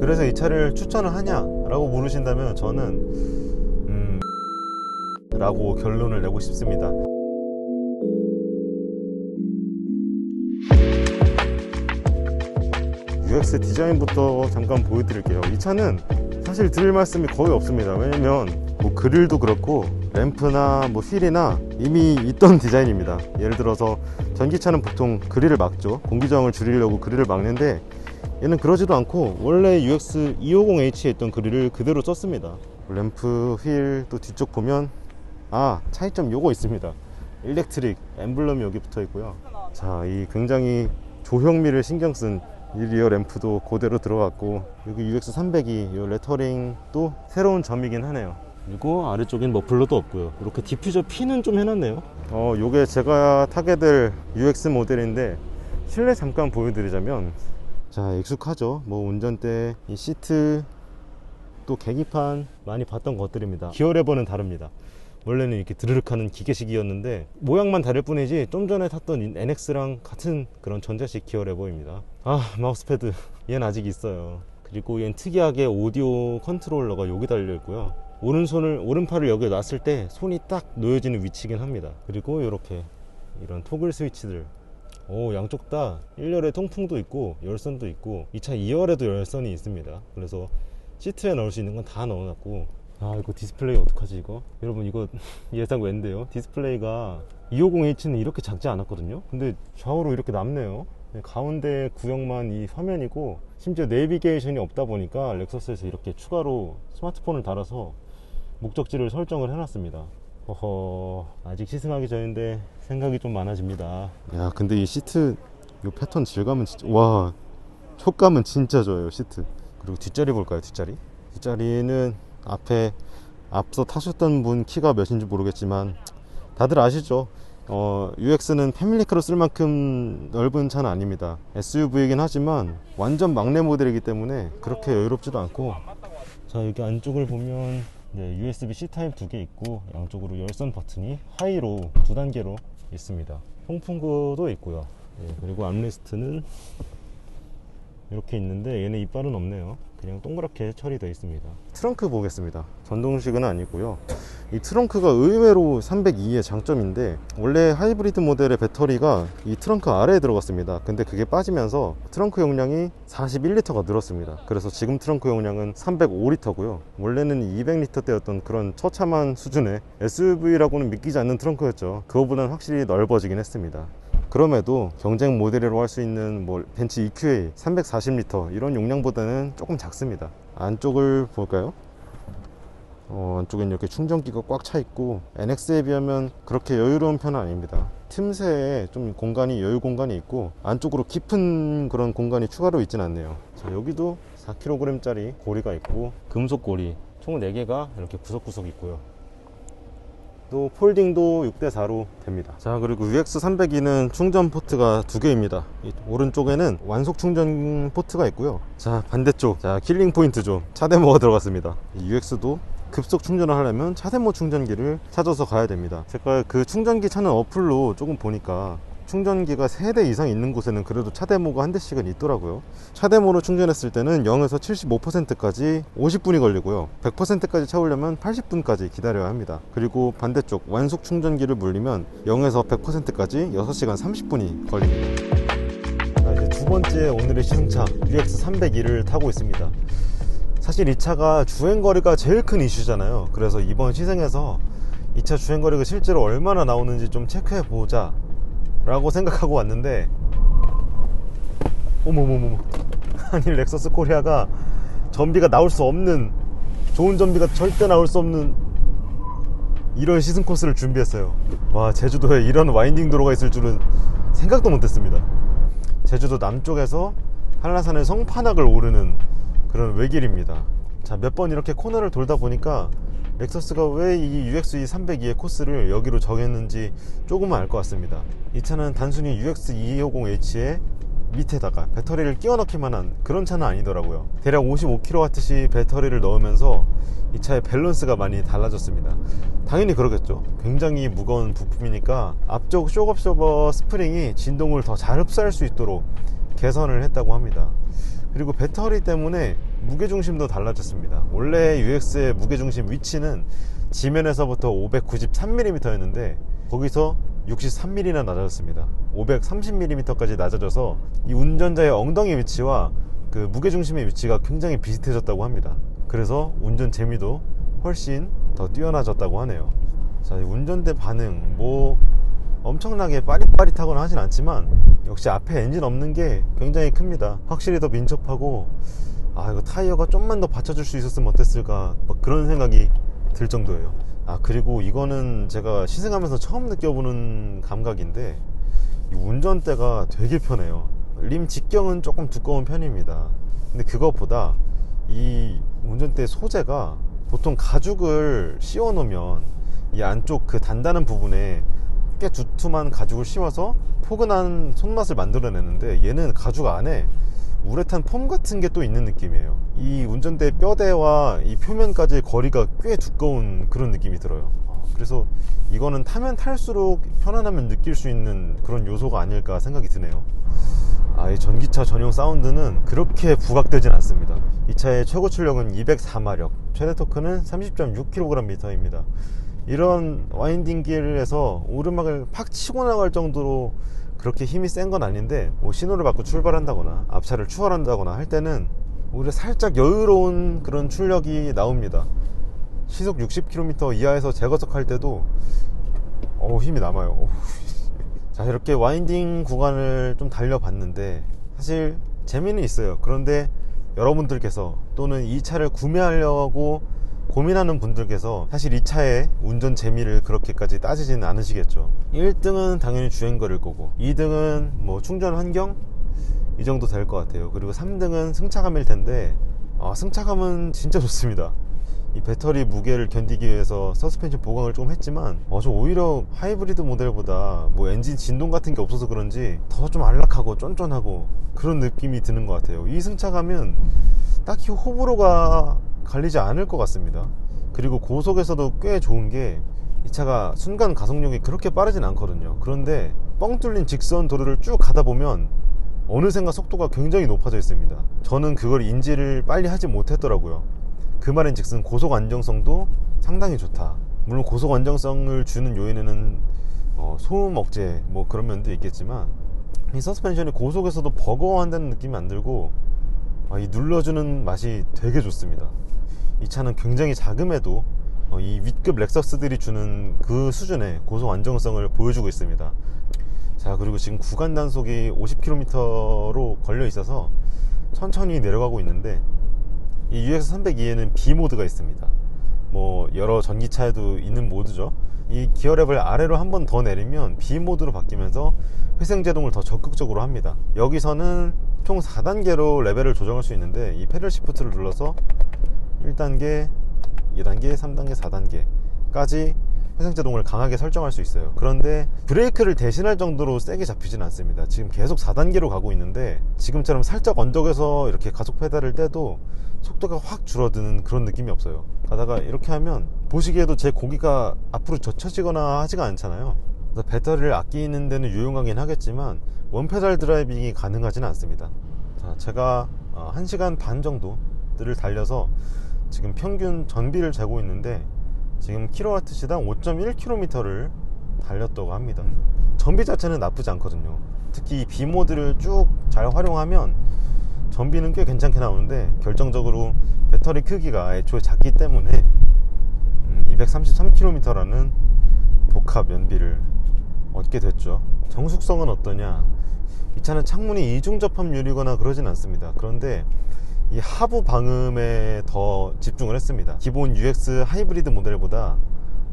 그래서 이 차를 추천을 하냐 라고 물으신다면 저는 라고 결론을 내고 싶습니다. UX 디자인부터 잠깐 보여드릴게요. 이 차는 사실 드릴 말씀이 거의 없습니다. 왜냐면 뭐 그릴도 그렇고 램프나 뭐 휠이나 이미 있던 디자인입니다. 예를 들어서 전기차는 보통 그릴을 막죠. 공기저항을 줄이려고 그릴을 막는데 얘는 그러지도 않고 원래 UX 250H에 있던 그릴을 그대로 썼습니다. 램프, 휠, 또 뒤쪽 보면 차이점 요거 있습니다. 일렉트릭 엠블럼이 여기 붙어 있고요. 자, 이 굉장히 조형미를 신경 쓴 이 리어 램프도 그대로 들어갔고, 여기 UX300이 이 레터링도 새로운 점이긴 하네요. 그리고 아래쪽엔 머플러도 없고요. 이렇게 디퓨저 핀은 좀 해놨네요. 요게 제가 타게 될 UX 모델인데 실내 잠깐 보여드리자면, 자, 익숙하죠. 뭐 운전대, 이 시트, 또 계기판 많이 봤던 것들입니다. 기어 레버는 다릅니다. 원래는 이렇게 드르륵 하는 기계식이었는데 모양만 다를 뿐이지 좀 전에 탔던 NX랑 같은 그런 전자식 기어 레버입니다. 마우스패드 얘는 아직 있어요. 그리고 얘는 특이하게 오디오 컨트롤러가 여기 달려 있고요. 오른팔을 여기에 놨을 때 손이 딱 놓여지는 위치긴 합니다. 그리고 이렇게 이런 토글 스위치들, 양쪽 다 1열에 통풍도 있고 열선도 있고, 이 차 2열에도 열선이 있습니다. 그래서 시트에 넣을 수 있는 건 다 넣어놨고, 이거 디스플레이 어떡하지 이거? 여러분, 이거 예상 외인데요. 디스플레이가 250H는 이렇게 작지 않았거든요. 근데 좌우로 이렇게 남네요. 가운데 구형만 이 화면이고, 심지어 내비게이션이 없다 보니까 렉서스에서 이렇게 추가로 스마트폰을 달아서 목적지를 설정을 해놨습니다. 아직 시승하기 전인데 생각이 좀 많아집니다. 야, 근데 이 시트 이 패턴 질감은 진짜, 와, 촉감은 진짜 좋아요, 시트. 그리고 뒷자리 볼까요? 뒷자리는 앞서 타셨던 분 키가 몇인지 모르겠지만 다들 아시죠? UX는 패밀리카로 쓸 만큼 넓은 차는 아닙니다. SUV이긴 하지만 완전 막내 모델이기 때문에 그렇게 여유롭지도 않고, 자, 여기 안쪽을 보면 USB C 타입 2개 있고, 양쪽으로 열선 버튼이 하이로 2단계로 있습니다. 통풍구도 있고요. 그리고 암레스트는 이렇게 있는데 얘는 이빨은 없네요. 그냥 동그랗게 처리되어 있습니다. 트렁크 보겠습니다. 전동식은 아니고요. 이 트렁크가 의외로 302의 장점인데, 원래 하이브리드 모델의 배터리가 이 트렁크 아래에 들어갔습니다. 근데 그게 빠지면서 트렁크 용량이 41L가 늘었습니다. 그래서 지금 트렁크 용량은 305L고요. 원래는 200L대였던 그런 처참한 수준의 SUV라고는 믿기지 않는 트렁크였죠. 그거보다는 확실히 넓어지긴 했습니다. 그럼에도 경쟁 모델이라고 할 수 있는 뭐 벤츠 EQA 340L 이런 용량보다는 조금 작습니다. 안쪽을 볼까요? 안쪽엔 이렇게 충전기가 꽉 차 있고, NX에 비하면 그렇게 여유로운 편은 아닙니다. 틈새에 좀 여유 공간이 있고, 안쪽으로 깊은 그런 공간이 추가로 있진 않네요. 자, 여기도 4kg짜리 고리가 있고, 금속 고리 총 4개가 이렇게 구석구석 있고요. 또 폴딩도 6대4로 됩니다. 자, 그리고 UX302는 충전 포트가 2개입니다. 오른쪽에는 완속 충전 포트가 있고요. 자, 반대쪽, 자, 킬링 포인트죠. 차데모가 들어갔습니다. UX도 급속 충전을 하려면 차데모 충전기를 찾아서 가야 됩니다. 제가 그 충전기 찾는 어플로 조금 보니까 충전기가 3대 이상 있는 곳에는 그래도 차데모가 한 대씩은 있더라고요. 차데모로 충전했을 때는 0에서 75%까지 50분이 걸리고요. 100%까지 채우려면 80분까지 기다려야 합니다. 그리고 반대쪽 완속 충전기를 물리면 0에서 100%까지 6시간 30분이 걸립니다. 자, 이제 두 번째 오늘의 시승차 UX302를 타고 있습니다. 사실 이 차가 주행거리가 제일 큰 이슈잖아요. 그래서 이번 시승에서 이 차 주행거리가 실제로 얼마나 나오는지 좀 체크해보자 라고 생각하고 왔는데, 어머머머, 아니 렉서스 코리아가 전비가 나올 수 없는, 좋은 전비가 절대 나올 수 없는 이런 시승 코스를 준비했어요. 와, 제주도에 이런 와인딩 도로가 있을 줄은 생각도 못했습니다. 제주도 남쪽에서 한라산의 성판악을 오르는 그런 외길입니다. 자, 몇 번 이렇게 코너를 돌다 보니까 렉서스가 왜 이 UX302의 코스를 여기로 정했는지 조금은 알 것 같습니다. 이 차는 단순히 UX250H의 밑에다가 배터리를 끼워 넣기만 한 그런 차는 아니더라고요. 대략 55kWh 배터리를 넣으면서 이 차의 밸런스가 많이 달라졌습니다. 당연히 그러겠죠. 굉장히 무거운 부품이니까 앞쪽 쇼업쇼버 스프링이 진동을 더 잘 흡수할 수 있도록 개선을 했다고 합니다. 그리고 배터리 때문에 무게중심도 달라졌습니다. 원래 UX의 무게중심 위치는 지면에서부터 593mm였는데 거기서 63mm나 낮아졌습니다. 530mm까지 낮아져서 이 운전자의 엉덩이 위치와 그 무게중심의 위치가 굉장히 비슷해졌다고 합니다. 그래서 운전 재미도 훨씬 더 뛰어나졌다고 하네요. 자, 이 운전대 반응 뭐 엄청나게 빠릿빠릿하거나 하진 않지만 역시 앞에 엔진 없는 게 굉장히 큽니다. 확실히 더 민첩하고 이거 타이어가 좀만 더 받쳐줄 수 있었으면 어땠을까 막 그런 생각이 들 정도예요. 그리고 이거는 제가 시승하면서 처음 느껴보는 감각인데 이 운전대가 되게 편해요. 림 직경은 조금 두꺼운 편입니다. 근데 그것보다 이 운전대 소재가 보통 가죽을 씌워 놓으면 이 안쪽 그 단단한 부분에 꽤 두툼한 가죽을 씌워서 포근한 손맛을 만들어내는데 얘는 가죽 안에 우레탄 폼 같은 게 또 있는 느낌이에요. 이 운전대 뼈대와 이 표면까지 거리가 꽤 두꺼운 그런 느낌이 들어요. 그래서 이거는 타면 탈수록 편안함을 느낄 수 있는 그런 요소가 아닐까 생각이 드네요. 이 전기차 전용 사운드는 그렇게 부각되진 않습니다. 이 차의 최고 출력은 204마력, 최대 토크는 30.6kgm입니다. 이런 와인딩 길에서 오르막을 팍 치고 나갈 정도로 그렇게 힘이 센 건 아닌데 신호를 받고 출발한다거나 앞차를 추월한다거나 할 때는 오히려 살짝 여유로운 그런 출력이 나옵니다. 시속 60km 이하에서 재거석할 때도 힘이 남아요. 자, 이렇게 와인딩 구간을 좀 달려봤는데 사실 재미는 있어요. 그런데 여러분들께서 또는 이 차를 구매하려고 고민하는 분들께서 사실 이 차의 운전 재미를 그렇게까지 따지지는 않으시겠죠. 1등은 당연히 주행거리일 거고 2등은 뭐 충전 환경 이 정도 될 것 같아요. 그리고 3등은 승차감일 텐데 승차감은 진짜 좋습니다. 이 배터리 무게를 견디기 위해서 서스펜션 보강을 좀 했지만 저 오히려 하이브리드 모델보다 뭐 엔진 진동 같은 게 없어서 그런지 더 좀 안락하고 쫀쫀하고 그런 느낌이 드는 것 같아요. 이 승차감은 딱히 호불호가 갈리지 않을 것 같습니다. 그리고 고속에서도 꽤 좋은 게 이 차가 순간 가속력이 그렇게 빠르진 않거든요. 그런데 뻥 뚫린 직선 도로를 쭉 가다 보면 어느샌가 속도가 굉장히 높아져 있습니다. 저는 그걸 인지를 빨리 하지 못했더라고요. 그 말인즉슨 고속 안정성도 상당히 좋다. 물론 고속 안정성을 주는 요인에는 소음 억제 뭐 그런 면도 있겠지만 이 서스펜션이 고속에서도 버거워한다는 느낌이 안 들고 이 눌러주는 맛이 되게 좋습니다. 이 차는 굉장히 작음에도 이 윗급 렉서스들이 주는 그 수준의 고속 안정성을 보여주고 있습니다. 자, 그리고 지금 구간 단속이 50km로 걸려 있어서 천천히 내려가고 있는데 이 UX302에는 B 모드가 있습니다. 뭐 여러 전기차에도 있는 모드죠. 이 기어랩을 아래로 한 번 더 내리면 B 모드로 바뀌면서 회생제동을 더 적극적으로 합니다. 여기서는 총 4단계로 레벨을 조정할 수 있는데 이 패들 시프트를 눌러서 1단계, 2단계, 3단계, 4단계까지 회생제동을 강하게 설정할 수 있어요. 그런데 브레이크를 대신할 정도로 세게 잡히진 않습니다. 지금 계속 4단계로 가고 있는데 지금처럼 살짝 언덕에서 이렇게 가속 페달을 떼도 속도가 확 줄어드는 그런 느낌이 없어요. 가다가 이렇게 하면 보시기에도 제 고기가 앞으로 젖혀지거나 하지가 않잖아요. 그래서 배터리를 아끼는 데는 유용하긴 하겠지만 원페달 드라이빙이 가능하지는 않습니다. 자, 제가 1시간 반 정도를 달려서 지금 평균 전비를 재고 있는데 지금 킬로와트 시당 5.1km를 달렸다고 합니다. 전비 자체는 나쁘지 않거든요. 특히 이 B모드를 쭉 잘 활용하면 전비는 꽤 괜찮게 나오는데 결정적으로 배터리 크기가 애초에 작기 때문에 233km라는 복합 연비를 얻게 됐죠. 정숙성은 어떠냐? 이 차는 창문이 이중 접합유리거나 그러진 않습니다. 그런데 이 하부 방음에 더 집중을 했습니다. 기본 UX 하이브리드 모델보다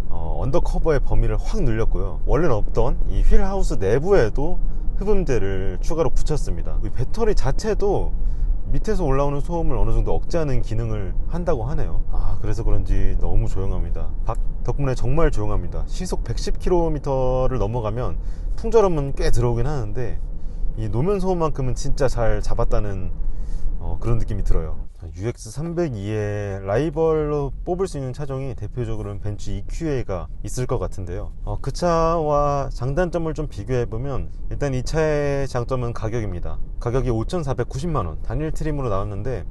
언더커버의 범위를 확 늘렸고요. 원래는 없던 이 휠하우스 내부에도 흡음재를 추가로 붙였습니다. 이 배터리 자체도 밑에서 올라오는 소음을 어느 정도 억제하는 기능을 한다고 하네요. 그래서 그런지 너무 조용합니다. 덕분에 정말 조용합니다. 시속 110km를 넘어가면 풍절음은 꽤 들어오긴 하는데 이 노면 소음만큼은 진짜 잘 잡았다는 그런 느낌이 들어요. UX302의 라이벌로 뽑을 수 있는 차종이 대표적으로는 벤츠 EQA가 있을 것 같은데요. 그 차와 장단점을 좀 비교해보면 일단 이 차의 장점은 가격입니다. 가격이 5,490만원 단일 트림으로 나왔는데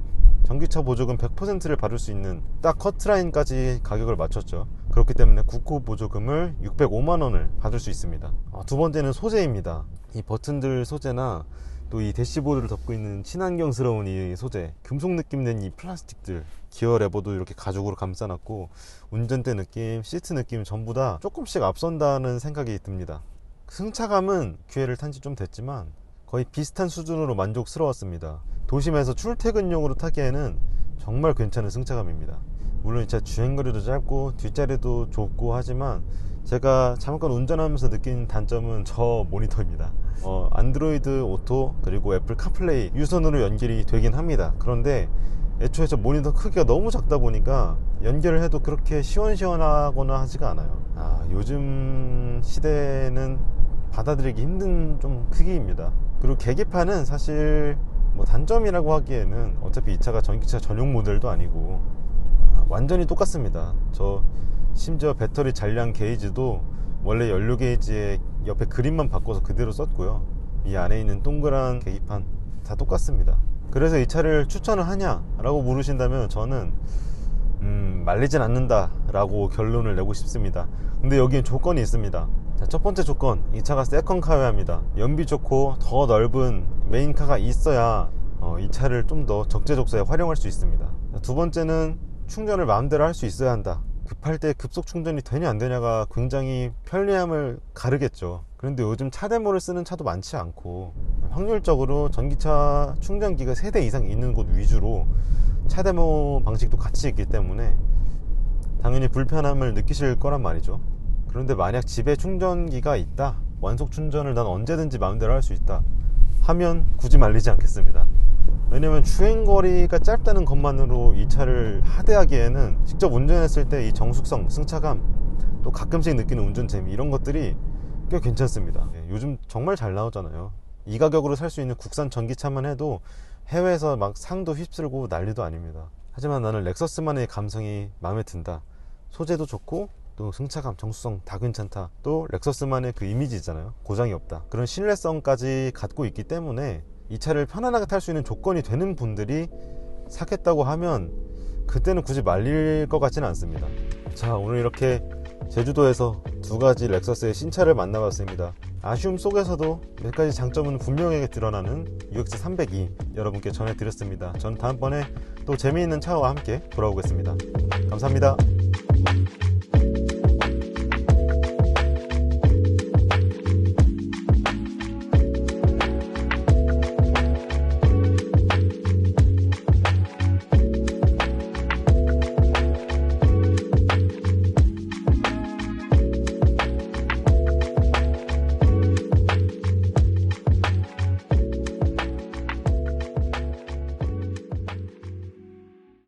전기차 보조금 100%를 받을 수 있는 딱 커트라인까지 가격을 맞췄죠. 그렇기 때문에 국고 보조금을 605만원을 받을 수 있습니다. 두 번째는 소재입니다. 이 버튼들 소재나 또 이 대시보드를 덮고 있는 친환경스러운 이 소재, 금속 느낌 낸 이 플라스틱들, 기어 레버도 이렇게 가죽으로 감싸놨고 운전대 느낌, 시트 느낌 전부 다 조금씩 앞선다는 생각이 듭니다. 승차감은 기회를 탄 지 좀 됐지만 거의 비슷한 수준으로 만족스러웠습니다. 도심에서 출퇴근용으로 타기에는 정말 괜찮은 승차감입니다. 물론 이 차 주행거리도 짧고 뒷자리도 좁고 하지만 제가 잠깐 운전하면서 느낀 단점은 저 모니터입니다. 안드로이드 오토 그리고 애플 카플레이 유선으로 연결이 되긴 합니다. 그런데 애초에 저 모니터 크기가 너무 작다 보니까 연결을 해도 그렇게 시원시원하거나 하지가 않아요. 요즘 시대는 받아들이기 힘든 좀 크기입니다. 그리고 계기판은 사실 뭐 단점이라고 하기에는 어차피 이 차가 전기차 전용 모델도 아니고 완전히 똑같습니다. 저 심지어 배터리 잔량 게이지도 원래 연료 게이지에 옆에 그림만 바꿔서 그대로 썼고요. 이 안에 있는 동그란 계기판 다 똑같습니다. 그래서 이 차를 추천을 하냐 라고 물으신다면 저는 말리진 않는다 라고 결론을 내고 싶습니다. 근데 여기엔 조건이 있습니다. 자, 첫 번째 조건, 이 차가 세컨카여야 합니다. 연비 좋고 더 넓은 메인카가 있어야 이 차를 좀 더 적재적소에 활용할 수 있습니다. 자, 두 번째는 충전을 마음대로 할 수 있어야 한다. 급할 때 급속 충전이 되냐 안 되냐가 굉장히 편리함을 가르겠죠. 그런데 요즘 차대모를 쓰는 차도 많지 않고 확률적으로 전기차 충전기가 3대 이상 있는 곳 위주로 차대모 방식도 같이 있기 때문에 당연히 불편함을 느끼실 거란 말이죠. 그런데 만약 집에 충전기가 있다, 완속 충전을 난 언제든지 마음대로 할 수 있다 하면 굳이 말리지 않겠습니다. 왜냐면 주행거리가 짧다는 것만으로 이 차를 하대하기에는 직접 운전했을 때 이 정숙성, 승차감, 또 가끔씩 느끼는 운전 재미, 이런 것들이 꽤 괜찮습니다. 요즘 정말 잘 나오잖아요. 이 가격으로 살 수 있는 국산 전기차만 해도 해외에서 막 상도 휩쓸고 난리도 아닙니다. 하지만 나는 렉서스만의 감성이 마음에 든다. 소재도 좋고 또 승차감, 정수성 다 괜찮다. 또 렉서스만의 그 이미지 있잖아요. 고장이 없다. 그런 신뢰성까지 갖고 있기 때문에 이 차를 편안하게 탈 수 있는 조건이 되는 분들이 사겠다고 하면 그때는 굳이 말릴 것 같지는 않습니다. 자, 오늘 이렇게 제주도에서 두 가지 렉서스의 신차를 만나봤습니다. 아쉬움 속에서도 몇 가지 장점은 분명하게 드러나는 UX302 여러분께 전해드렸습니다. 전 다음번에 또 재미있는 차와 함께 돌아오겠습니다. 감사합니다.